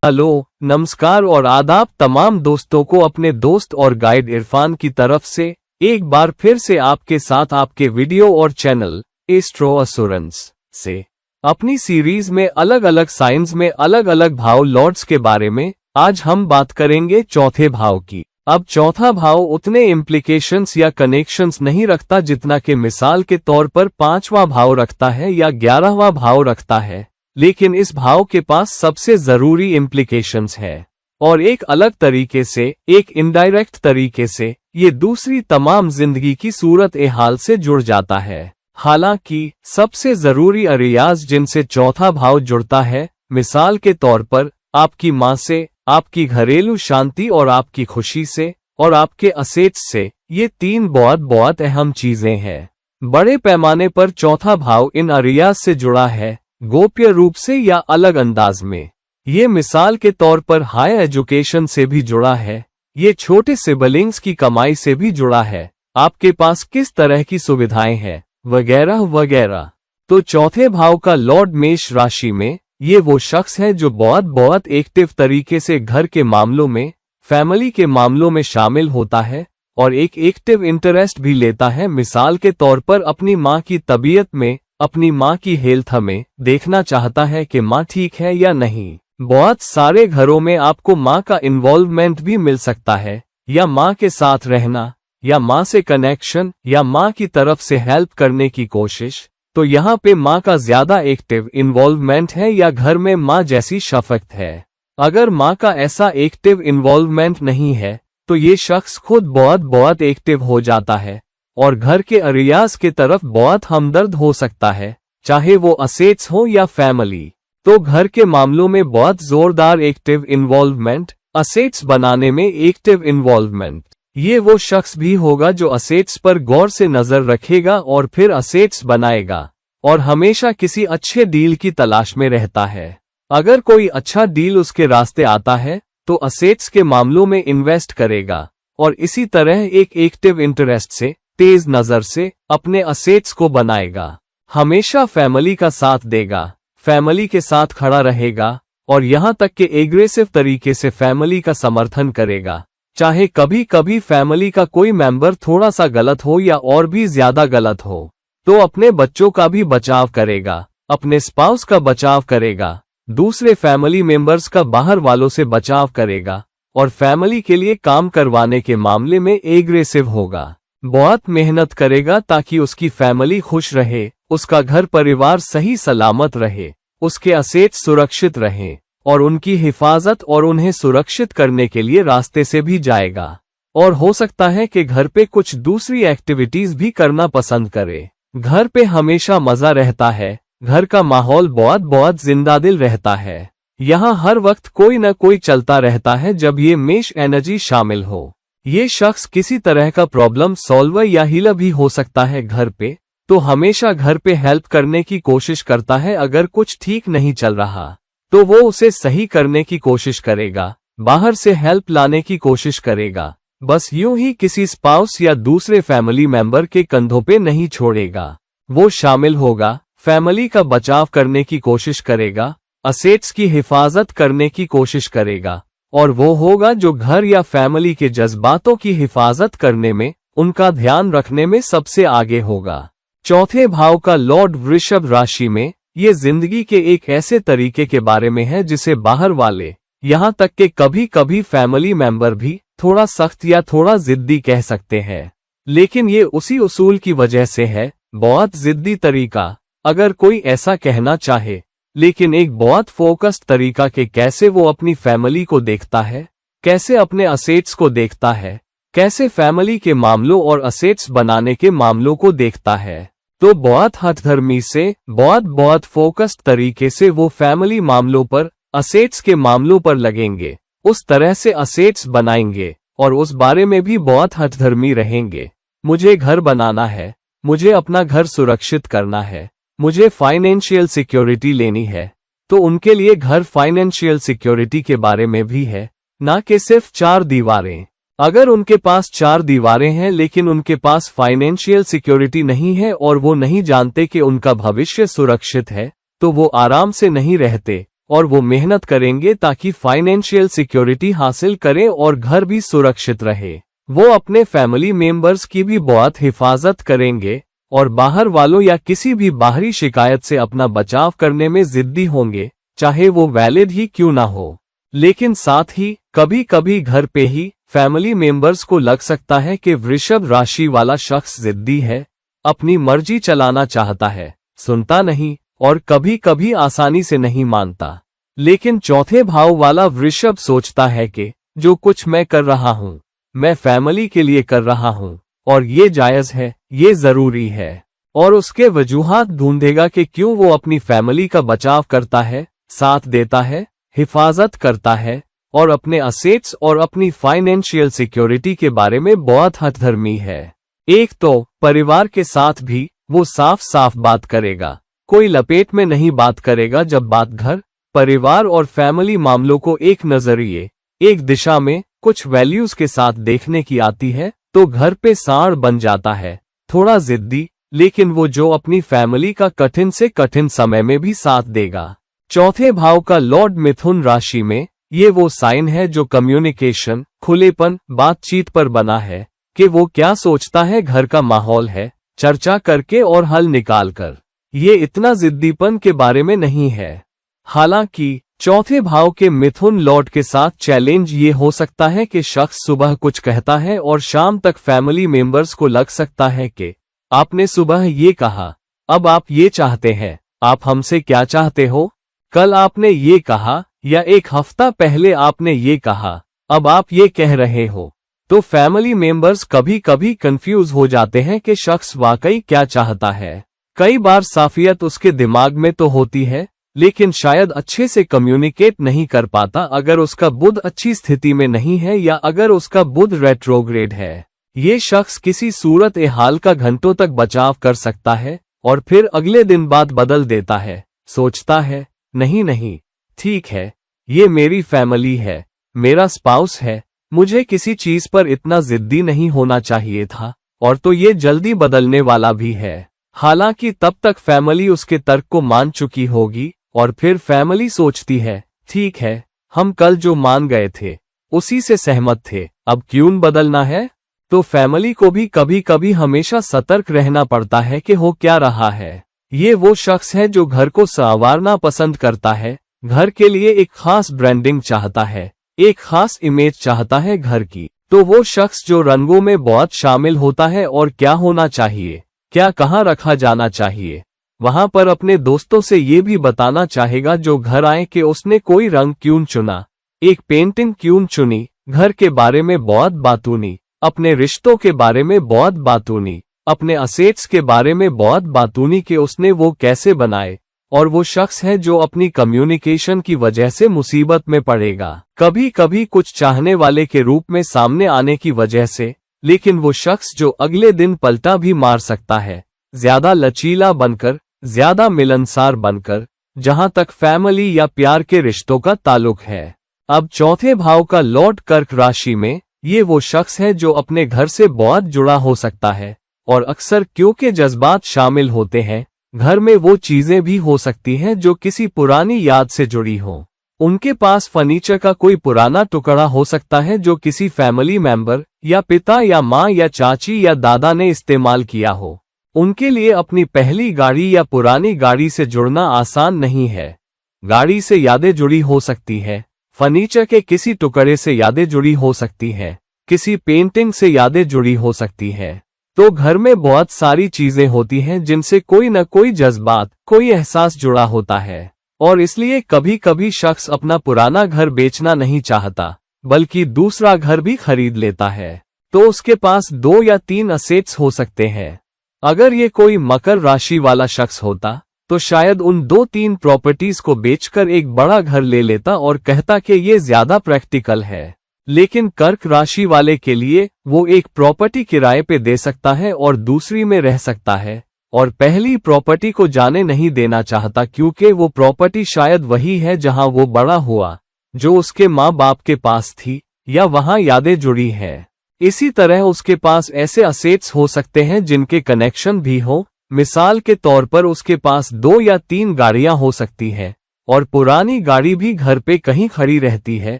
Hello, नमस्कार और आदाब तमाम दोस्तों को अपने दोस्त और गाइड इरफान की तरफ से एक बार फिर से आपके साथ आपके वीडियो और चैनल एस्ट्रो एश्योरेंस से अपनी सीरीज में अलग अलग साइंस में अलग अलग भाव लॉर्ड्स के बारे में आज हम बात करेंगे चौथे भाव की। अब चौथा भाव उतने इम्प्लीकेशंस या कनेक्शंस नहीं रखता जितना कि मिसाल के तौर पर 5वां भाव रखता है या 11वां भाव रखता है, लेकिन इस भाव के पास सबसे जरूरी इम्प्लीकेशंस है और एक अलग तरीके से, एक इनडायरेक्ट तरीके से ये दूसरी तमाम जिंदगी की सूरत ए हाल से जुड़ जाता है। हालांकि सबसे जरूरी एरियाज जिनसे चौथा भाव जुड़ता है, मिसाल के तौर पर आपकी माँ से, आपकी घरेलू शांति और आपकी खुशी से और आपके असेट्स से, ये तीन बहुत अहम चीजें हैं। बड़े पैमाने पर चौथा भाव इन एरियाज से जुड़ा है, गोप्य रूप से या अलग अंदाज में। ये मिसाल के तौर पर हायर एजुकेशन से भी जुड़ा है, ये छोटे सिबलिंग्स की कमाई से भी जुड़ा है, आपके पास किस तरह की सुविधाएं हैं वगैरह वगैरह। तो चौथे भाव का लॉर्ड मेष राशि में ये वो शख्स है जो बहुत एक्टिव तरीके से घर के मामलों में, फैमिली के मामलों में शामिल होता है और एक एक्टिव इंटरेस्ट भी लेता है। मिसाल के तौर पर अपनी माँ की तबीयत में, अपनी माँ की हेल्थ में देखना चाहता है कि माँ ठीक है या नहीं। बहुत सारे घरों में आपको माँ का इन्वॉल्वमेंट भी मिल सकता है, या माँ के साथ रहना, या माँ से कनेक्शन, या माँ की तरफ से हेल्प करने की कोशिश। तो यहाँ पे माँ का ज्यादा एक्टिव इन्वॉल्वमेंट है या घर में माँ जैसी शफकत है। अगर माँ का ऐसा एक्टिव इन्वॉल्वमेंट नहीं है तो ये शख्स खुद बहुत एक्टिव हो जाता है और घर के एरियाज के तरफ बहुत हमदर्द हो सकता है, चाहे वो असेट्स हो या फैमिली। तो घर के मामलों में बहुत जोरदार एक्टिव इन्वॉल्वमेंट, असेट्स बनाने में एक्टिव इन्वॉल्वमेंट। ये वो शख्स भी होगा जो असेट्स पर गौर से नजर रखेगा और फिर असेट्स बनाएगा और हमेशा किसी अच्छे डील की तलाश में रहता है। अगर कोई अच्छा डील उसके रास्ते आता है तो असेट्स के मामलों में इन्वेस्ट करेगा और इसी तरह एक एक्टिव इंटरेस्ट से, तेज नजर से अपने असेट्स को बनाएगा। हमेशा फैमिली का साथ देगा, फैमिली के साथ खड़ा रहेगा और यहाँ तक कि एग्रेसिव तरीके से फैमिली का समर्थन करेगा, चाहे कभी कभी फैमिली का कोई मेंबर थोड़ा सा गलत हो या और भी ज्यादा गलत हो। तो अपने बच्चों का भी बचाव करेगा, अपने स्पाउस का बचाव करेगा, दूसरे फैमिली मेंबर्स का बाहर वालों से बचाव करेगा और फैमिली के लिए काम करवाने के मामले में एग्रेसिव होगा। बहुत मेहनत करेगा ताकि उसकी फैमिली खुश रहे, उसका घर परिवार सही सलामत रहे, उसके असेट्स सुरक्षित रहें और उनकी हिफाजत और उन्हें सुरक्षित करने के लिए रास्ते से भी जाएगा। और हो सकता है कि घर पे कुछ दूसरी एक्टिविटीज भी करना पसंद करे। घर पे हमेशा मजा रहता है, घर का माहौल बहुत जिंदादिल रहता है। यहाँ हर वक्त कोई न कोई चलता रहता है जब ये मेष एनर्जी शामिल हो। ये शख्स किसी तरह का प्रॉब्लम सॉल्वर या हीलर भी हो सकता है घर पे, तो हमेशा घर पे हेल्प करने की कोशिश करता है। अगर कुछ ठीक नहीं चल रहा तो वो उसे सही करने की कोशिश करेगा, बाहर से हेल्प लाने की कोशिश करेगा, बस यूं ही किसी स्पाउस या दूसरे फैमिली मेंबर के कंधों पे नहीं छोड़ेगा। वो शामिल होगा, फैमिली का बचाव करने की कोशिश करेगा, असेट्स की हिफाजत करने की कोशिश करेगा और वो होगा जो घर या फैमिली के जज्बातों की हिफाजत करने में, उनका ध्यान रखने में सबसे आगे होगा। चौथे भाव का लॉर्ड वृषभ राशि में ये जिंदगी के एक ऐसे तरीके के बारे में है जिसे बाहर वाले, यहाँ तक कि कभी कभी फैमिली मेंबर भी थोड़ा सख्त या थोड़ा जिद्दी कह सकते हैं, लेकिन ये उसी उसूल की वजह से है, बहुत जिद्दी तरीका अगर कोई ऐसा कहना चाहे, लेकिन एक बहुत फोकस्ड तरीका के कैसे वो अपनी फैमिली को देखता है, कैसे अपने असेट्स को देखता है, कैसे फैमिली के मामलों और असेट्स बनाने के मामलों को देखता है। तो बहुत हठधर्मी से, बहुत फोकस्ड तरीके से वो फैमिली मामलों पर, असेट्स के मामलों पर लगेंगे, उस तरह से असेट्स बनाएंगे और उस बारे में भी बहुत हठधर्मी रहेंगे। मुझे घर बनाना है, मुझे अपना घर सुरक्षित करना है, मुझे फाइनेंशियल सिक्योरिटी लेनी है, तो उनके लिए घर फाइनेंशियल सिक्योरिटी के बारे में भी है, ना कि सिर्फ 4 दीवारें। अगर उनके पास 4 दीवारें हैं लेकिन उनके पास फाइनेंशियल सिक्योरिटी नहीं है और वो नहीं जानते कि उनका भविष्य सुरक्षित है, तो वो आराम से नहीं रहते और वो मेहनत करेंगे ताकि फाइनेंशियल सिक्योरिटी हासिल करें और घर भी सुरक्षित रहे। वो अपने फैमिली मेंबर्स की भी बहुत हिफाजत करेंगे और बाहर वालों या किसी भी बाहरी शिकायत से अपना बचाव करने में जिद्दी होंगे, चाहे वो वैलिड ही क्यों ना हो। लेकिन साथ ही कभी कभी घर पे ही फैमिली मेंबर्स को लग सकता है कि वृषभ राशि वाला शख्स जिद्दी है, अपनी मर्जी चलाना चाहता है, सुनता नहीं और कभी कभी आसानी से नहीं मानता। लेकिन चौथे भाव वाला वृषभ सोचता है कि जो कुछ मैं कर रहा हूँ मैं फैमिली के लिए कर रहा हूँ और ये जायज है, ये जरूरी है, और उसके वजूहात ढूंढेगा कि क्यों वो अपनी फैमिली का बचाव करता है, साथ देता है, हिफाजत करता है और अपने असेट्स और अपनी फाइनेंशियल सिक्योरिटी के बारे में बहुत हठधर्मी है। एक तो परिवार के साथ भी वो साफ साफ बात करेगा, कोई लपेट में नहीं बात करेगा। जब बात घर, परिवार और फैमिली मामलों को एक नजरिए, एक दिशा में, कुछ वैल्यूज के साथ देखने की आती है तो घर पे सांड बन जाता है, थोड़ा जिद्दी, लेकिन वो जो अपनी फैमिली का कठिन से कठिन समय में भी साथ देगा। चौथे भाव का लॉर्ड मिथुन राशि में ये वो साइन है जो कम्युनिकेशन, खुलेपन, बातचीत पर बना है कि वो क्या सोचता है, घर का माहौल है, चर्चा करके और हल निकाल कर। ये इतना जिद्दीपन के बारे में नहीं है। हालांकि चौथे भाव के मिथुन लॉर्ड के साथ चैलेंज ये हो सकता है कि शख्स सुबह कुछ कहता है और शाम तक फैमिली मेंबर्स को लग सकता है कि आपने सुबह ये कहा, अब आप ये चाहते हैं, आप हमसे क्या चाहते हो? कल आपने ये कहा या एक हफ्ता पहले आपने ये कहा, अब आप ये कह रहे हो। तो फैमिली मेंबर्स कभी कभी कंफ्यूज हो जाते हैं कि शख्स वाकई क्या चाहता है। कई बार साफियत उसके दिमाग में तो होती है, लेकिन शायद अच्छे से कम्युनिकेट नहीं कर पाता अगर उसका बुध अच्छी स्थिति में नहीं है या अगर उसका बुध रेट्रोग्रेड है। ये शख्स किसी सूरत ए हाल का घंटों तक बचाव कर सकता है और फिर अगले दिन बात बदल देता है, सोचता है नहीं नहीं ठीक है, ये मेरी फैमिली है, मेरा स्पाउस है, मुझे किसी चीज पर इतना जिद्दी नहीं होना चाहिए था, और तो ये जल्दी बदलने वाला भी है। हालांकि तब तक फैमिली उसके तर्क को मान चुकी होगी और फिर फैमिली सोचती है ठीक है, हम कल जो मान गए थे उसी से सहमत थे, अब क्यों बदलना है? तो फैमिली को भी कभी कभी हमेशा सतर्क रहना पड़ता है कि हो क्या रहा है। ये वो शख्स है जो घर को संवारना पसंद करता है, घर के लिए एक खास ब्रांडिंग चाहता है, एक खास इमेज चाहता है घर की। तो वो शख्स जो रंगों में बहुत शामिल होता है और क्या होना चाहिए, क्या कहाँ रखा जाना चाहिए, वहां पर अपने दोस्तों से ये भी बताना चाहेगा जो घर आए कि उसने कोई रंग क्यों चुना, एक पेंटिंग क्यों चुनी, घर के बारे में बहुत बातूनी, अपने रिश्तों के बारे में बहुत बातूनी, अपने असेट्स के बारे में बहुत बातूनी कि उसने वो कैसे बनाए। और वो शख्स है जो अपनी कम्युनिकेशन की वजह से मुसीबत में पड़ेगा, कभी कभी कुछ चाहने वाले के रूप में सामने आने की वजह से, लेकिन वो शख्स जो अगले दिन पलटा भी मार सकता है, ज्यादा लचीला बनकर, ज्यादा मिलनसार बनकर, जहां तक फैमिली या प्यार के रिश्तों का ताल्लुक है। अब चौथे भाव का लॉर्ड कर्क राशि में ये वो शख्स है जो अपने घर से बहुत जुड़ा हो सकता है, और अक्सर क्योंकि जज्बात शामिल होते हैं, घर में वो चीजें भी हो सकती हैं जो किसी पुरानी याद से जुड़ी हो। उनके पास फर्नीचर का कोई पुराना टुकड़ा हो सकता है जो किसी फैमिली मेंबर या पिता या माँ या चाची या दादा ने इस्तेमाल किया हो। उनके लिए अपनी पहली गाड़ी या पुरानी गाड़ी से जुड़ना आसान नहीं है। गाड़ी से यादें जुड़ी हो सकती है, फर्नीचर के किसी टुकड़े से यादें जुड़ी हो सकती हैं, किसी पेंटिंग से यादें जुड़ी हो सकती हैं। तो घर में बहुत सारी चीजें होती हैं जिनसे कोई न कोई जज्बात, कोई एहसास जुड़ा होता है, और इसलिए कभी कभी शख्स अपना पुराना घर बेचना नहीं चाहता, बल्कि दूसरा घर भी खरीद लेता है। तो उसके पास 2 या 3 असेट्स हो सकते हैं। अगर ये कोई मकर राशि वाला शख्स होता तो शायद उन 2-3 प्रॉपर्टीज को बेचकर एक बड़ा घर ले लेता और कहता कि ये ज्यादा प्रैक्टिकल है। लेकिन कर्क राशि वाले के लिए वो एक प्रॉपर्टी किराए पे दे सकता है और दूसरी में रह सकता है, और पहली प्रॉपर्टी को जाने नहीं देना चाहता क्योंकि वो प्रॉपर्टी शायद वही है जहां वो बड़ा हुआ, जो उसके माँ बाप के पास थी, या वहां यादें जुड़ी हैं। इसी तरह उसके पास ऐसे असेट्स हो सकते हैं जिनके कनेक्शन भी हो। मिसाल के तौर पर उसके पास 2 या 3 गाड़ियां हो सकती हैं, और पुरानी गाड़ी भी घर पे कहीं खड़ी रहती है,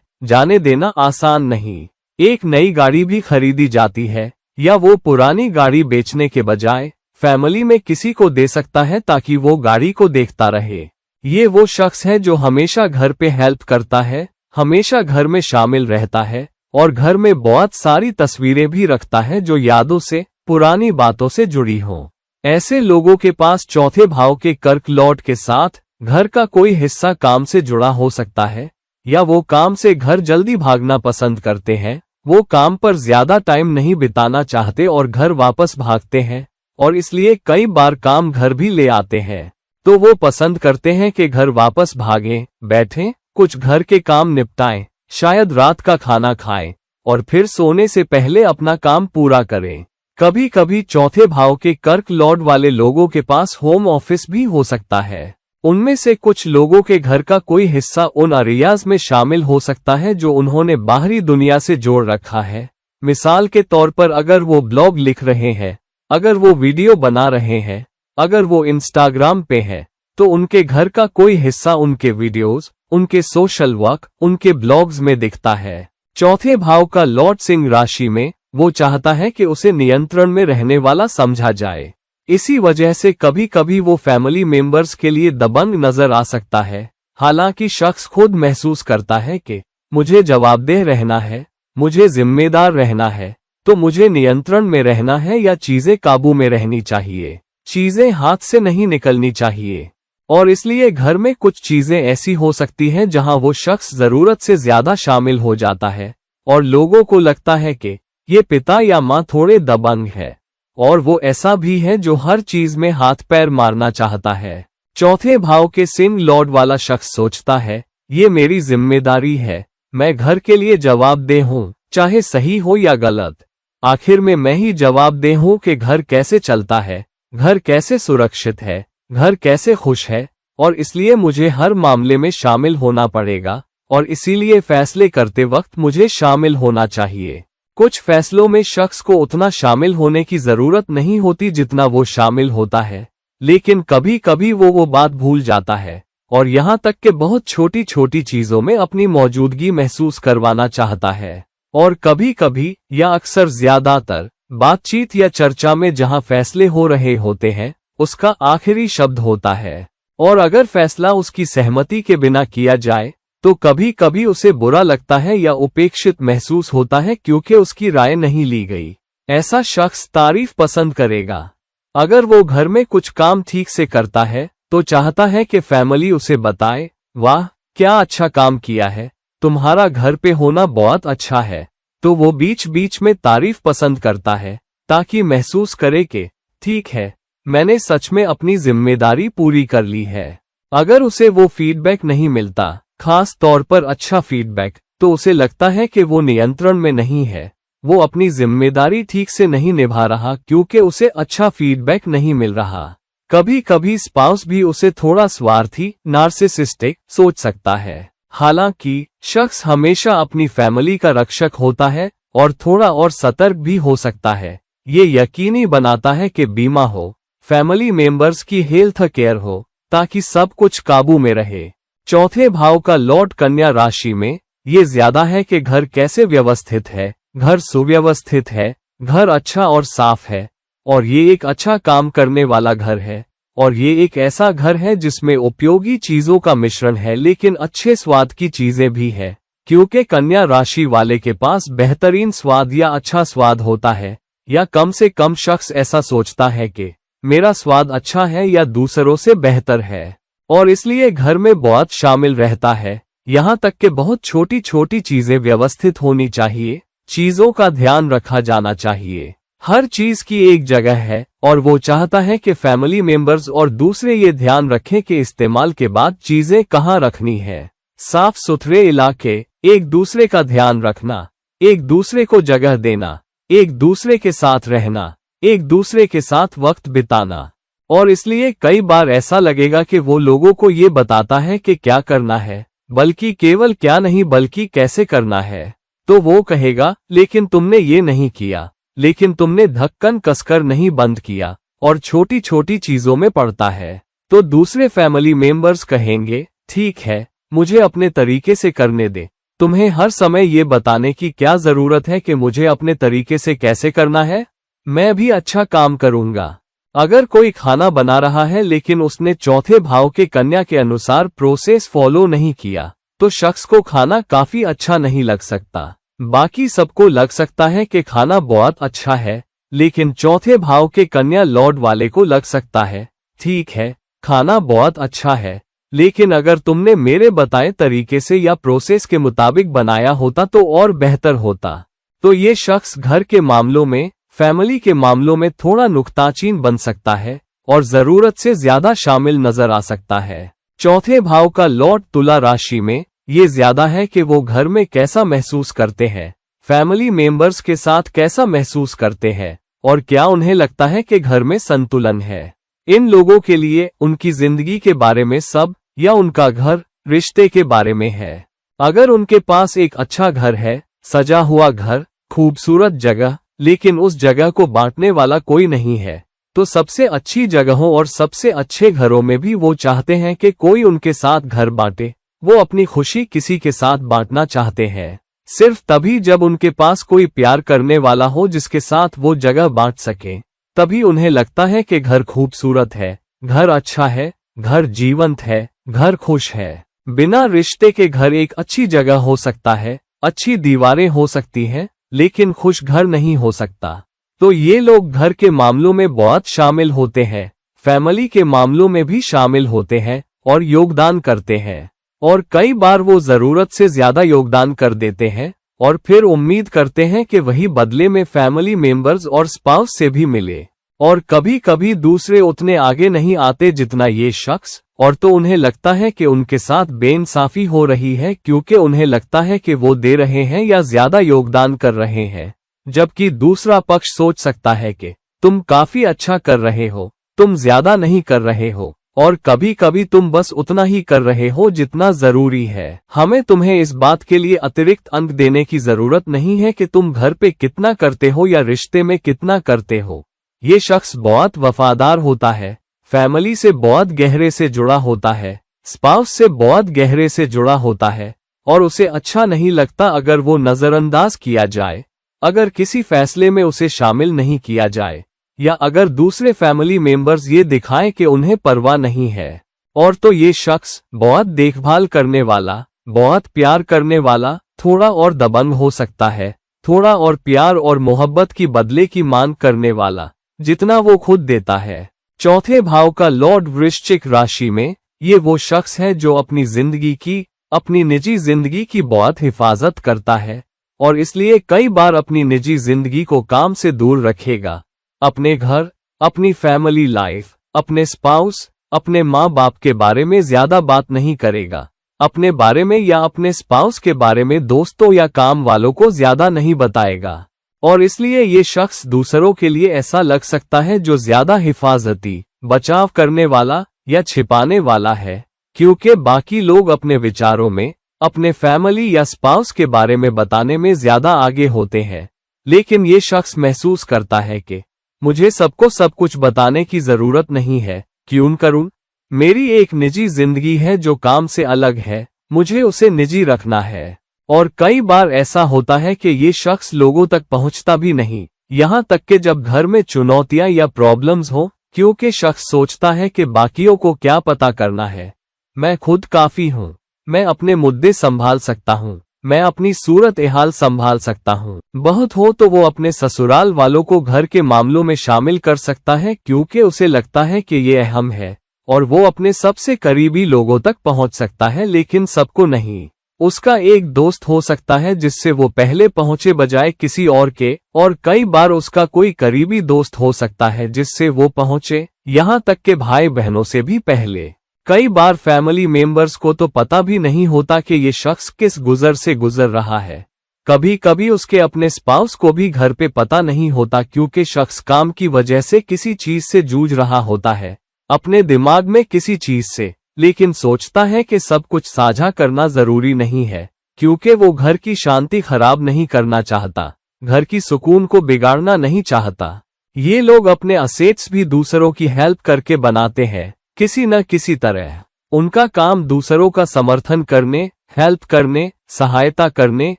जाने देना आसान नहीं। एक नई गाड़ी भी खरीदी जाती है, या वो पुरानी गाड़ी बेचने के बजाय फैमिली में किसी को दे सकता है ताकि वो गाड़ी को देखता रहे। ये वो शख्स है जो हमेशा घर पे हेल्प करता है, हमेशा घर में शामिल रहता है और घर में बहुत सारी तस्वीरें भी रखता है जो यादों से, पुरानी बातों से जुड़ी हों। ऐसे लोगों के पास चौथे भाव के कर्क लॉर्ड के साथ घर का कोई हिस्सा काम से जुड़ा हो सकता है, या वो काम से घर जल्दी भागना पसंद करते हैं। वो काम पर ज्यादा टाइम नहीं बिताना चाहते और घर वापस भागते हैं, और इसलिए कई बार काम घर भी ले आते हैं। तो वो पसंद करते हैं कि घर वापस भागें, बैठें, कुछ घर के काम निपटाएं, शायद रात का खाना खाएं और फिर सोने से पहले अपना काम पूरा करें। कभी कभी चौथे भाव के कर्क लॉर्ड वाले लोगों के पास होम ऑफिस भी हो सकता है। उनमें से कुछ लोगों के घर का कोई हिस्सा उन एरियाज में शामिल हो सकता है जो उन्होंने बाहरी दुनिया से जोड़ रखा है। मिसाल के तौर पर अगर वो ब्लॉग लिख रहे हैं, अगर वो वीडियो बना रहे हैं, अगर वो इंस्टाग्राम पे है, तो उनके घर का कोई हिस्सा उनके वीडियोस, उनके सोशल वर्क, उनके ब्लॉग्स में दिखता है। चौथे भाव का लॉर्ड सिंह राशि में, वो चाहता है कि उसे नियंत्रण में रहने वाला समझा जाए। इसी वजह से कभी कभी वो फैमिली मेंबर्स के लिए दबंग नजर आ सकता है। हालांकि शख्स खुद महसूस करता है कि मुझे जवाबदेह रहना है, मुझे जिम्मेदार रहना है, तो मुझे नियंत्रण में रहना है या चीजें काबू में रहनी चाहिए, चीजें हाथ से नहीं निकलनी चाहिए। और इसलिए घर में कुछ चीजें ऐसी हो सकती हैं जहां वो शख्स जरूरत से ज्यादा शामिल हो जाता है और लोगों को लगता है कि ये पिता या माँ थोड़े दबंग है, और वो ऐसा भी है जो हर चीज में हाथ पैर मारना चाहता है। चौथे भाव के सिंह लॉर्ड वाला शख्स सोचता है, ये मेरी जिम्मेदारी है, मैं घर के लिए जवाबदेह हूँ, चाहे सही हो या गलत। आखिर में मैं ही जवाबदेह हूँ कि घर कैसे चलता है, घर कैसे सुरक्षित है, घर कैसे खुश है, और इसलिए मुझे हर मामले में शामिल होना पड़ेगा, और इसीलिए फैसले करते वक्त मुझे शामिल होना चाहिए। कुछ फैसलों में शख्स को उतना शामिल होने की जरूरत नहीं होती जितना वो शामिल होता है, लेकिन कभी कभी वो बात भूल जाता है और यहाँ तक कि बहुत छोटी छोटी चीजों में अपनी मौजूदगी महसूस करवाना चाहता है। और कभी कभी या अक्सर ज्यादातर बातचीत या चर्चा में जहाँ फैसले हो रहे होते हैं, उसका आखिरी शब्द होता है, और अगर फैसला उसकी सहमति के बिना किया जाए तो कभी कभी उसे बुरा लगता है या उपेक्षित महसूस होता है क्योंकि उसकी राय नहीं ली गई। ऐसा शख्स तारीफ पसंद करेगा। अगर वो घर में कुछ काम ठीक से करता है तो चाहता है कि फैमिली उसे बताए, वाह क्या अच्छा काम किया है, तुम्हारा घर पे होना बहुत अच्छा है। तो वो बीच बीच में तारीफ पसंद करता है ताकि महसूस करे कि ठीक है, मैंने सच में अपनी जिम्मेदारी पूरी कर ली है। अगर उसे वो फीडबैक नहीं मिलता, खास तौर पर अच्छा फीडबैक, तो उसे लगता है कि वो नियंत्रण में नहीं है, वो अपनी जिम्मेदारी ठीक से नहीं निभा रहा क्योंकि उसे अच्छा फीडबैक नहीं मिल रहा। कभी कभी स्पाउस भी उसे थोड़ा स्वार्थी, नार्सिसिस्टिक सोच सकता है। हालांकि शख्स हमेशा अपनी फैमिली का रक्षक होता है और थोड़ा और सतर्क भी हो सकता है। ये यकीनी बनाता है कि बीमा हो, फैमिली मेंबर्स की हेल्थ केयर हो, ताकि सब कुछ काबू में रहे। चौथे भाव का लॉर्ड कन्या राशि में ये ज्यादा है कि घर कैसे व्यवस्थित है, घर सुव्यवस्थित है, घर अच्छा और साफ है, और ये एक अच्छा काम करने वाला घर है, और ये एक ऐसा घर है जिसमें उपयोगी चीजों का मिश्रण है लेकिन अच्छे स्वाद की चीजें भी है, क्योंकि कन्या राशि वाले के पास बेहतरीन स्वाद या अच्छा स्वाद होता है, या कम से कम शख्स ऐसा सोचता है कि मेरा स्वाद अच्छा है या दूसरों से बेहतर है, और इसलिए घर में बहुत शामिल रहता है। यहाँ तक कि बहुत छोटी छोटी चीजें व्यवस्थित होनी चाहिए, चीजों का ध्यान रखा जाना चाहिए, हर चीज की एक जगह है, और वो चाहता है कि फैमिली मेंबर्स और दूसरे ये ध्यान रखें कि इस्तेमाल के बाद चीजें कहाँ रखनी है। साफ सुथरे इलाके, एक दूसरे का ध्यान रखना, एक दूसरे को जगह देना, एक दूसरे के साथ रहना, एक दूसरे के साथ वक्त बिताना। और इसलिए कई बार ऐसा लगेगा कि वो लोगों को ये बताता है कि क्या करना है, बल्कि केवल क्या नहीं बल्कि कैसे करना है। तो वो कहेगा, लेकिन तुमने ये नहीं किया, लेकिन तुमने ढक्कन कसकर नहीं बंद किया, और छोटी छोटी चीजों में पड़ता है। तो दूसरे फैमिली मेंबर्स कहेंगे, ठीक है, मुझे अपने तरीके से करने दे। तुम्हें हर समय ये बताने की क्या जरूरत है कि मुझे अपने तरीके से कैसे करना है? मैं भी अच्छा काम करूंगा। अगर कोई खाना बना रहा है लेकिन उसने चौथे भाव के कन्या के अनुसार प्रोसेस फॉलो नहीं किया, तो शख्स को खाना काफी अच्छा नहीं लग सकता। बाकी सबको लग सकता है कि खाना बहुत अच्छा है, लेकिन चौथे भाव के कन्या लॉर्ड वाले को लग सकता है, ठीक है, खाना बहुत अच्छा है, लेकिन अगर तुमने मेरे बताए तरीके से या प्रोसेस के मुताबिक बनाया होता तो और बेहतर होता। तो ये शख्स घर के मामलों में, फैमिली के मामलों में थोड़ा नुक्ताचीन बन सकता है और जरूरत से ज्यादा शामिल नजर आ सकता है। चौथे भाव का लॉर्ड तुला राशि में ये ज्यादा है कि वो घर में कैसा महसूस करते हैं, फैमिली मेंबर्स के साथ कैसा महसूस करते हैं और क्या उन्हें लगता है कि घर में संतुलन है। इन लोगों के लिए उनकी जिंदगी के बारे में सब या उनका घर, रिश्ते के बारे में है। अगर उनके पास एक अच्छा घर है, सजा हुआ घर, खूबसूरत जगह, लेकिन उस जगह को बांटने वाला कोई नहीं है, तो सबसे अच्छी जगहों और सबसे अच्छे घरों में भी वो चाहते हैं कि कोई उनके साथ घर बांटे। वो अपनी खुशी किसी के साथ बांटना चाहते हैं, सिर्फ तभी जब उनके पास कोई प्यार करने वाला हो जिसके साथ वो जगह बांट सके, तभी उन्हें लगता है कि घर खूबसूरत है, घर अच्छा है, घर जीवंत है, घर खुश है। बिना रिश्ते के घर एक अच्छी जगह हो सकता है, अच्छी दीवारें हो सकती हैं, लेकिन खुश घर नहीं हो सकता। तो ये लोग घर के मामलों में बहुत शामिल होते हैं, फैमिली के मामलों में भी शामिल होते हैं और योगदान करते हैं, और कई बार वो जरूरत से ज्यादा योगदान कर देते हैं और फिर उम्मीद करते हैं कि वही बदले में फैमिली मेंबर्स और स्पाउस से भी मिले। और कभी कभी दूसरे उतने आगे नहीं आते जितना ये शख्स, और तो उन्हें लगता है कि उनके साथ बेइंसाफी हो रही है क्योंकि उन्हें लगता है कि वो दे रहे हैं या ज्यादा योगदान कर रहे हैं, जबकि दूसरा पक्ष सोच सकता है कि तुम काफी अच्छा कर रहे हो, तुम ज्यादा नहीं कर रहे हो, और कभी कभी तुम बस उतना ही कर रहे हो जितना जरूरी है। हमें तुम्हें इस बात के लिए अतिरिक्त अंक देने की जरूरत नहीं है कि तुम घर पे कितना करते हो या रिश्ते में कितना करते हो। ये शख्स बहुत वफादार होता है, फैमिली से बहुत गहरे से जुड़ा होता है, स्पाउस से बहुत गहरे से जुड़ा होता है, और उसे अच्छा नहीं लगता अगर वो नजरअंदाज किया जाए, अगर किसी फैसले में उसे शामिल नहीं किया जाए, या अगर दूसरे फैमिली मेंबर्स ये दिखाएं कि उन्हें परवाह नहीं है। और तो ये शख्स बहुत देखभाल करने वाला, बहुत प्यार करने वाला, थोड़ा और दबंग हो सकता है, थोड़ा और प्यार और मोहब्बत की बदले की मांग करने वाला, जितना वो खुद देता है। चौथे भाव का लॉर्ड वृश्चिक राशि में ये वो शख्स है जो अपनी जिंदगी की, अपनी निजी जिंदगी की बहुत हिफाजत करता है और इसलिए कई बार अपनी निजी जिंदगी को काम से दूर रखेगा। अपने घर, अपनी फैमिली लाइफ, अपने स्पाउस, अपने माँ बाप के बारे में ज्यादा बात नहीं करेगा। अपने बारे में या अपने स्पाउस के बारे में दोस्तों या काम वालों को ज्यादा नहीं बताएगा, और इसलिए ये शख्स दूसरों के लिए ऐसा लग सकता है जो ज्यादा हिफाजती, बचाव करने वाला या छिपाने वाला है, क्योंकि बाकी लोग अपने विचारों में अपने फैमिली या स्पाउस के बारे में बताने में ज्यादा आगे होते हैं। लेकिन ये शख्स महसूस करता है कि मुझे सबको सब कुछ बताने की जरूरत नहीं है, क्यों करूं? मेरी एक निजी जिंदगी है जो काम से अलग है, मुझे उसे निजी रखना है। और कई बार ऐसा होता है कि ये शख्स लोगों तक पहुंचता भी नहीं, यहाँ तक कि जब घर में चुनौतियां या प्रॉब्लम्स हो, क्योंकि शख्स सोचता है कि बाकियों को क्या पता करना है, मैं खुद काफी हूँ, मैं अपने मुद्दे संभाल सकता हूँ, मैं अपनी सूरत हाल संभाल सकता हूँ। बहुत हो तो वो अपने ससुराल वालों को घर के मामलों में शामिल कर सकता है क्योंकि उसे लगता है कि ये अहम है, और वो अपने सबसे करीबी लोगों तक पहुंच सकता है, लेकिन सबको नहीं। उसका एक दोस्त हो सकता है जिससे वो पहले पहुंचे बजाय किसी और के, और कई बार उसका कोई करीबी दोस्त हो सकता है जिससे वो पहुंचे, यहाँ तक के भाई बहनों से भी पहले। कई बार फैमिली मेंबर्स को तो पता भी नहीं होता कि ये शख्स किस गुजर से गुजर रहा है। कभी कभी उसके अपने स्पाउस को भी घर पे पता नहीं होता क्योंकि शख्स काम की वजह से किसी चीज से जूझ रहा होता है, अपने दिमाग में किसी चीज से, लेकिन सोचता है कि सब कुछ साझा करना जरूरी नहीं है क्योंकि वो घर की शांति खराब नहीं करना चाहता, घर की सुकून को बिगाड़ना नहीं चाहता। ये लोग अपने असेट्स भी दूसरों की हेल्प करके बनाते हैं, किसी न किसी तरह। उनका काम दूसरों का समर्थन करने, हेल्प करने, सहायता करने,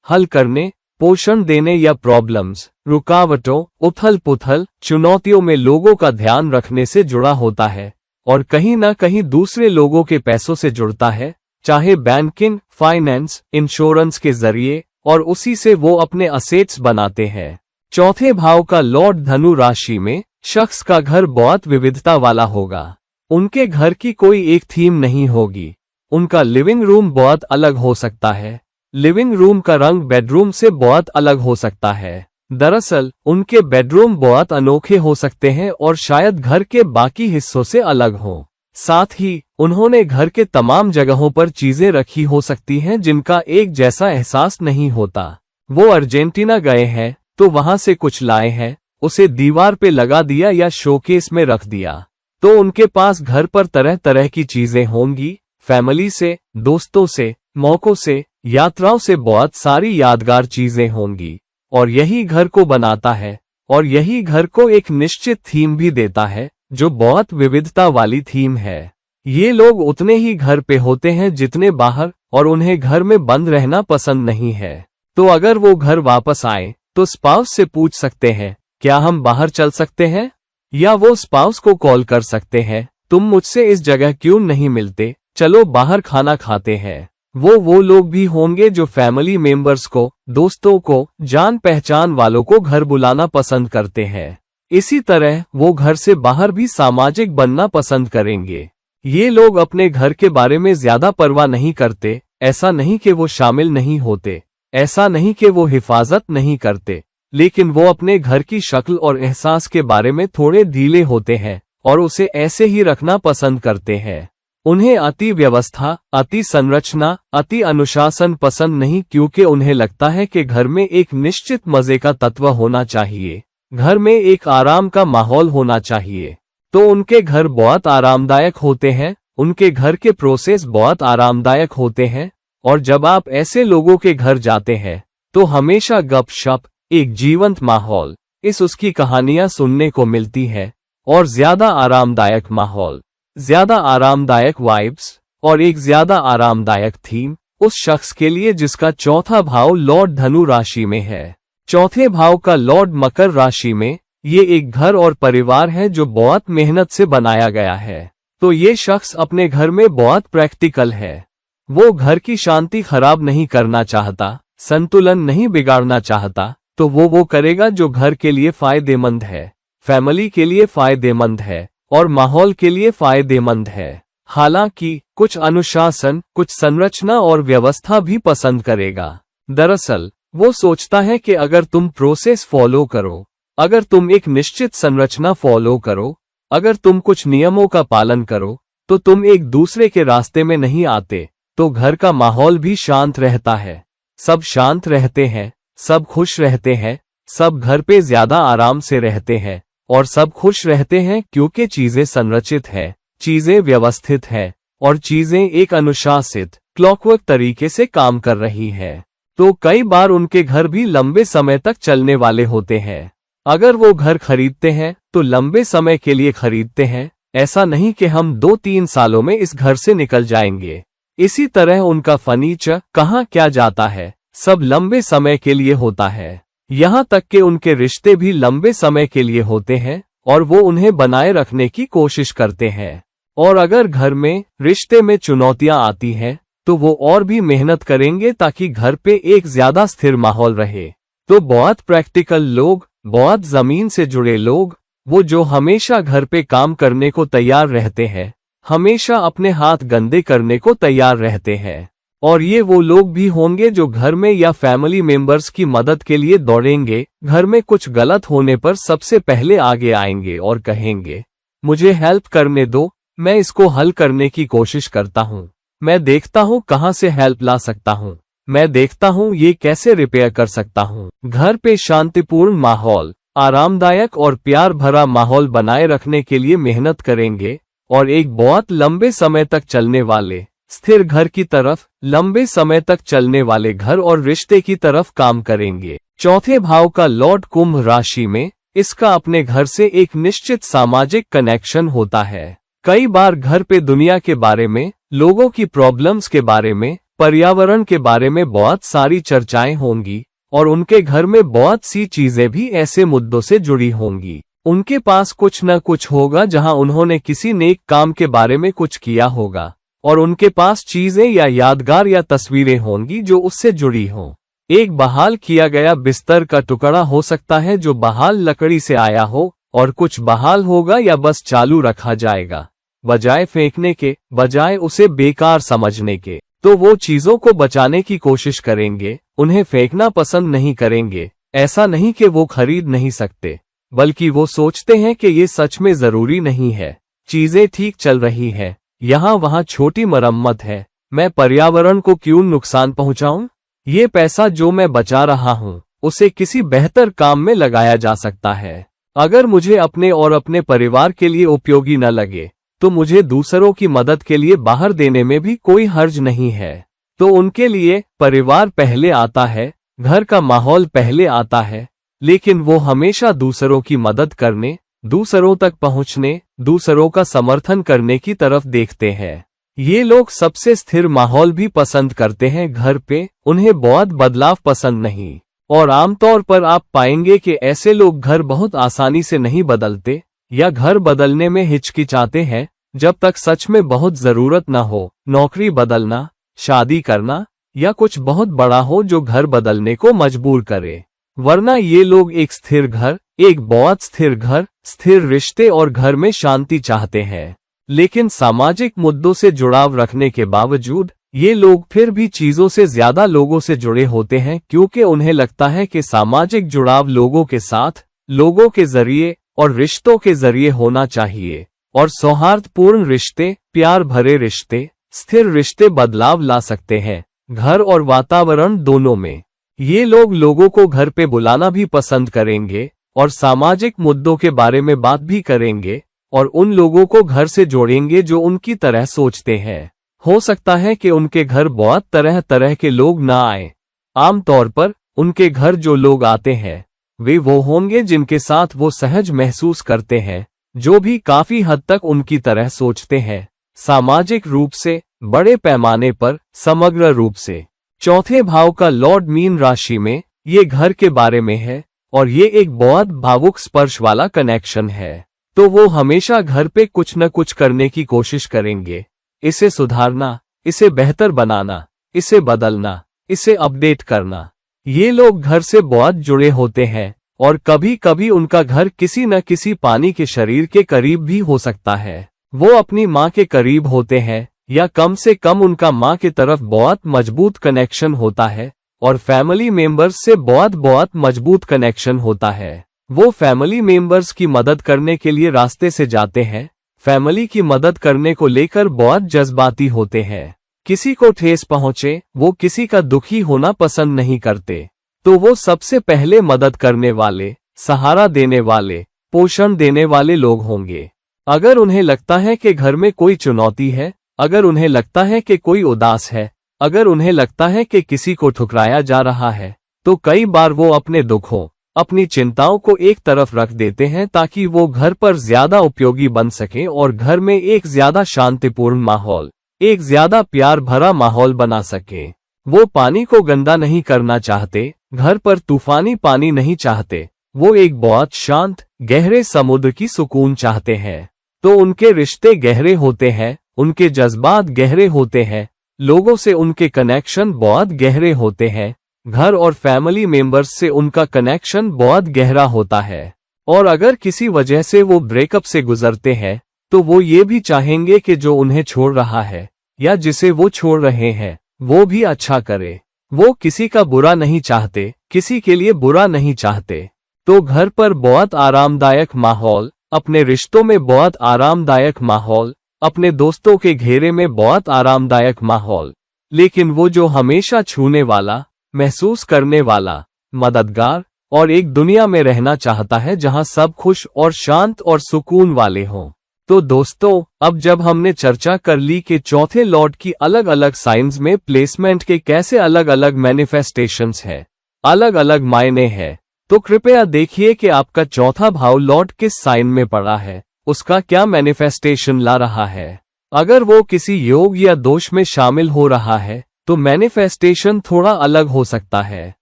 हल करने, पोषण देने या प्रॉब्लम्स, रुकावटों, उथल पुथल, चुनौतियों में लोगों का ध्यान रखने से जुड़ा होता है और कहीं ना कहीं दूसरे लोगों के पैसों से जुड़ता है, चाहे बैंकिंग, फाइनेंस, इंश्योरेंस के जरिए, और उसी से वो अपने असेट्स बनाते हैं। चौथे भाव का लॉर्ड धनु राशि में शख्स का घर बहुत विविधता वाला होगा। उनके घर की कोई एक थीम नहीं होगी। उनका लिविंग रूम बहुत अलग हो सकता है। लिविंग रूम का रंग बेडरूम से बहुत अलग हो सकता है। दरअसल उनके बेडरूम बहुत अनोखे हो सकते हैं और शायद घर के बाकी हिस्सों से अलग हों। साथ ही उन्होंने घर के तमाम जगहों पर चीजें रखी हो सकती हैं जिनका एक जैसा एहसास नहीं होता। वो अर्जेंटीना गए हैं तो वहां से कुछ लाए हैं, उसे दीवार पे लगा दिया या शोकेस में रख दिया। तो उनके पास घर पर तरह तरह की चीजें होंगी। फैमिली से, दोस्तों से, मौकों से, यात्राओं से बहुत सारी यादगार चीजें होंगी और यही घर को बनाता है और यही घर को एक निश्चित थीम भी देता है जो बहुत विविधता वाली थीम है। ये लोग उतने ही घर पे होते हैं जितने बाहर और उन्हें घर में बंद रहना पसंद नहीं है। तो अगर वो घर वापस आए तो स्पाउस से पूछ सकते हैं, क्या हम बाहर चल सकते हैं? या वो स्पाउस को कॉल कर सकते हैं, तुम मुझसे इस जगह क्यों नहीं मिलते, चलो बाहर खाना खाते हैं। वो लोग भी होंगे जो फैमिली मेंबर्स को, दोस्तों को, जान पहचान वालों को घर बुलाना पसंद करते हैं। इसी तरह वो घर से बाहर भी सामाजिक बनना पसंद करेंगे। ये लोग अपने घर के बारे में ज्यादा परवाह नहीं करते। ऐसा नहीं कि वो शामिल नहीं होते, ऐसा नहीं कि वो हिफाजत नहीं करते, लेकिन वो अपने घर की शक्ल और एहसास के बारे में थोड़े ढीले होते हैं और उसे ऐसे ही रखना पसंद करते हैं। उन्हें अति व्यवस्था, अति संरचना, अति अनुशासन पसंद नहीं, क्योंकि उन्हें लगता है कि घर में एक निश्चित मजे का तत्व होना चाहिए, घर में एक आराम का माहौल होना चाहिए। तो उनके घर बहुत आरामदायक होते हैं, उनके घर के प्रोसेस बहुत आरामदायक होते हैं और जब आप ऐसे लोगों के घर जाते हैं तो हमेशा गपशप, एक जीवंत माहौल, उसकी कहानियां सुनने को मिलती है और ज्यादा आरामदायक माहौल, ज्यादा आरामदायक वाइब्स और एक ज्यादा आरामदायक थीम उस शख्स के लिए जिसका चौथा भाव लॉर्ड धनु राशि में है। चौथे भाव का लॉर्ड मकर राशि में ये एक घर और परिवार है जो बहुत मेहनत से बनाया गया है। तो ये शख्स अपने घर में बहुत प्रैक्टिकल है। वो घर की शांति खराब नहीं करना चाहता, संतुलन नहीं बिगाड़ना चाहता, तो वो करेगा जो घर के लिए फायदेमंद है, फैमिली के लिए फायदेमंद है और माहौल के लिए फायदेमंद है। हालांकि कुछ अनुशासन, कुछ संरचना और व्यवस्था भी पसंद करेगा। दरअसल वो सोचता है कि अगर तुम प्रोसेस फॉलो करो, अगर तुम एक निश्चित संरचना फॉलो करो, अगर तुम कुछ नियमों का पालन करो, तो तुम एक दूसरे के रास्ते में नहीं आते, तो घर का माहौल भी शांत रहता है। सब शांत रहते हैं, सब खुश रहते हैं, सब घर पे ज्यादा आराम से रहते हैं और सब खुश रहते हैं क्योंकि चीजें संरचित है, चीजें व्यवस्थित है और चीजें एक अनुशासित, क्लॉकवर्क तरीके से काम कर रही है। तो कई बार उनके घर भी लंबे समय तक चलने वाले होते हैं। अगर वो घर खरीदते हैं तो लंबे समय के लिए खरीदते हैं, ऐसा नहीं कि हम 2-3 सालों में इस घर से निकल जाएंगे। इसी तरह उनका फर्नीचर कहाँ क्या जाता है, सब लंबे समय के लिए होता है। यहाँ तक कि उनके रिश्ते भी लंबे समय के लिए होते हैं और वो उन्हें बनाए रखने की कोशिश करते हैं। और अगर घर में, रिश्ते में चुनौतियां आती हैं तो वो और भी मेहनत करेंगे ताकि घर पे एक ज्यादा स्थिर माहौल रहे। तो बहुत प्रैक्टिकल लोग, बहुत जमीन से जुड़े लोग, वो जो हमेशा घर पे काम करने को तैयार रहते हैं, हमेशा अपने हाथ गंदे करने को तैयार रहते हैं। और ये वो लोग भी होंगे जो घर में या फैमिली मेंबर्स की मदद के लिए दौड़ेंगे, घर में कुछ गलत होने पर सबसे पहले आगे आएंगे और कहेंगे, मुझे हेल्प करने दो, मैं इसको हल करने की कोशिश करता हूँ, मैं देखता हूँ कहाँ से हेल्प ला सकता हूँ, मैं देखता हूँ ये कैसे रिपेयर कर सकता हूँ। घर पे शांतिपूर्ण माहौल, आरामदायक और प्यार भरा माहौल बनाए रखने के लिए मेहनत करेंगे और एक बहुत लंबे समय तक चलने वाले, स्थिर घर की तरफ, लंबे समय तक चलने वाले घर और रिश्ते की तरफ काम करेंगे। चौथे भाव का लॉर्ड कुंभ राशि में इसका अपने घर से एक निश्चित सामाजिक कनेक्शन होता है। कई बार घर पे दुनिया के बारे में, लोगों की प्रॉब्लम्स के बारे में, पर्यावरण के बारे में बहुत सारी चर्चाएं होंगी और उनके घर में बहुत सी चीजें भी ऐसे मुद्दों से जुड़ी होंगी। उनके पास कुछ न कुछ होगा जहां उन्होंने किसी नेक काम के बारे में कुछ किया होगा और उनके पास चीजें या यादगार या तस्वीरें होंगी जो उससे जुड़ी हों। एक बहाल किया गया बिस्तर का टुकड़ा हो सकता है जो बहाल लकड़ी से आया हो, और कुछ बहाल होगा या बस चालू रखा जाएगा। बजाय फेंकने के, बजाय उसे बेकार समझने के, तो वो चीजों को बचाने की कोशिश करेंगे, उन्हें फेंकना पसंद नहीं करेंगे। ऐसा नहीं कि वो खरीद नहीं सकते, बल्कि वो सोचते हैं कि ये सच में जरूरी नहीं है, चीजें ठीक चल रही है, यहाँ वहाँ छोटी मरम्मत है, मैं पर्यावरण को क्यों नुकसान पहुंचाऊं? ये पैसा जो मैं बचा रहा हूं, उसे किसी बेहतर काम में लगाया जा सकता है। अगर मुझे अपने और अपने परिवार के लिए उपयोगी न लगे, तो मुझे दूसरों की मदद के लिए बाहर देने में भी कोई हर्ज नहीं है। तो उनके लिए परिवार पहले आता है, घर का माहौल पहले आता है, लेकिन वो हमेशा दूसरों की मदद करने, दूसरों तक पहुंचने, दूसरों का समर्थन करने की तरफ देखते हैं। ये लोग सबसे स्थिर माहौल भी पसंद करते हैं घर पे, उन्हें बहुत बदलाव पसंद नहीं। और आमतौर पर आप पाएंगे कि ऐसे लोग घर बहुत आसानी से नहीं बदलते या घर बदलने में हिचकिचाते हैं जब तक सच में बहुत जरूरत न हो, नौकरी बदलना, शादी करना या कुछ बहुत बड़ा हो जो घर बदलने को मजबूर करे। वरना ये लोग एक स्थिर घर, एक बहुत स्थिर घर, स्थिर रिश्ते और घर में शांति चाहते हैं। लेकिन सामाजिक मुद्दों से जुड़ाव रखने के बावजूद ये लोग फिर भी चीजों से ज्यादा लोगों से जुड़े होते हैं, क्योंकि उन्हें लगता है कि सामाजिक जुड़ाव लोगों के साथ, लोगों के जरिए और रिश्तों के जरिए होना चाहिए। और सौहार्दपूर्ण रिश्ते, प्यार भरे रिश्ते, स्थिर रिश्ते बदलाव ला सकते हैं, घर और वातावरण दोनों में। ये लोग लोगों को घर पे बुलाना भी पसंद करेंगे और सामाजिक मुद्दों के बारे में बात भी करेंगे और उन लोगों को घर से जोड़ेंगे जो उनकी तरह सोचते हैं। हो सकता है कि उनके घर बहुत तरह तरह के लोग ना आए। आमतौर पर उनके घर जो लोग आते हैं वे वो होंगे जिनके साथ वो सहज महसूस करते हैं, जो भी काफी हद तक उनकी तरह सोचते हैं, सामाजिक रूप से, बड़े पैमाने पर, समग्र रूप से। चौथे भाव का लॉर्ड मीन राशि में ये घर के बारे में है और ये एक बहुत भावुक स्पर्श वाला कनेक्शन है। तो वो हमेशा घर पे कुछ न कुछ करने की कोशिश करेंगे, इसे सुधारना, इसे बेहतर बनाना, इसे बदलना, इसे अपडेट करना। ये लोग घर से बहुत जुड़े होते हैं और कभी कभी उनका घर किसी न किसी पानी के शरीर के करीब भी हो सकता है। वो अपनी माँ के करीब होते हैं या कम से कम उनका माँ की तरफ बहुत मजबूत कनेक्शन होता है और फैमिली मेंबर्स से बहुत मजबूत कनेक्शन होता है। वो फैमिली मेंबर्स की मदद करने के लिए रास्ते से जाते हैं, फैमिली की मदद करने को लेकर बहुत जज्बाती होते हैं। किसी को ठेस पहुंचे, वो किसी का दुखी होना पसंद नहीं करते, तो वो सबसे पहले मदद करने वाले, सहारा देने वाले, पोषण देने वाले लोग होंगे। अगर उन्हें लगता है कि घर में कोई चुनौती है, अगर उन्हें लगता है कि कोई उदास है, अगर उन्हें लगता है कि किसी को ठुकराया जा रहा है, तो कई बार वो अपने दुखों, अपनी चिंताओं को एक तरफ रख देते हैं ताकि वो घर पर ज्यादा उपयोगी बन सके और घर में एक ज्यादा शांतिपूर्ण माहौल, एक ज्यादा प्यार भरा माहौल बना सके। वो पानी को गंदा नहीं करना चाहते, घर पर तूफानी पानी नहीं चाहते, वो एक बहुत शांत, गहरे समुद्र की सुकून चाहते हैं। तो उनके रिश्ते गहरे होते हैं, उनके जज्बात गहरे होते हैं, लोगों से उनके कनेक्शन बहुत गहरे होते हैं, घर और फैमिली मेंबर्स से उनका कनेक्शन बहुत गहरा होता है। और अगर किसी वजह से वो ब्रेकअप से गुजरते हैं, तो वो ये भी चाहेंगे कि जो उन्हें छोड़ रहा है या जिसे वो छोड़ रहे हैं, वो भी अच्छा करे। वो किसी का बुरा नहीं चाहते, किसी के लिए बुरा नहीं चाहते। तो घर पर बहुत आरामदायक माहौल, अपने रिश्तों में बहुत आरामदायक माहौल, अपने दोस्तों के घेरे में बहुत आरामदायक माहौल। लेकिन वो जो हमेशा छूने वाला, महसूस करने वाला, मददगार और एक दुनिया में रहना चाहता है जहां सब खुश और शांत और सुकून वाले हों। तो दोस्तों, अब जब हमने चर्चा कर ली कि चौथे लॉर्ड की अलग अलग साइंस में प्लेसमेंट के कैसे अलग अलग मैनिफेस्टेशंस है, अलग अलग मायने हैं, तो कृपया देखिए कि आपका चौथा भाव लॉर्ड किस साइन में पड़ा है उसका क्या मैनिफेस्टेशन ला रहा है। अगर वो किसी योग या दोष में शामिल हो रहा है तो मैनिफेस्टेशन थोड़ा अलग हो सकता है।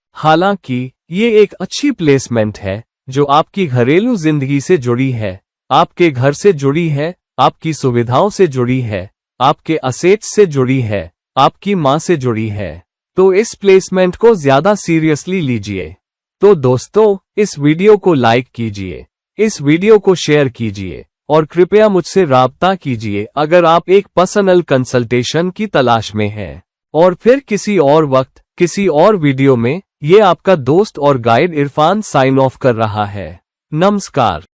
हालांकि ये एक अच्छी प्लेसमेंट है जो आपकी घरेलू जिंदगी से जुड़ी है, आपके घर से जुड़ी है, आपकी सुविधाओं से जुड़ी है, आपके असेट्स से जुड़ी है, आपकी मां से जुड़ी है। तो इस प्लेसमेंट को ज्यादा सीरियसली लीजिए। तो दोस्तों, इस वीडियो को लाइक कीजिए, इस वीडियो को शेयर कीजिए और कृपया मुझसे राब्ता कीजिए अगर आप एक पर्सनल कंसल्टेशन की तलाश में हैं। और फिर किसी और वक्त किसी और वीडियो में ये आपका दोस्त और गाइड इरफान साइन ऑफ कर रहा है। नमस्कार।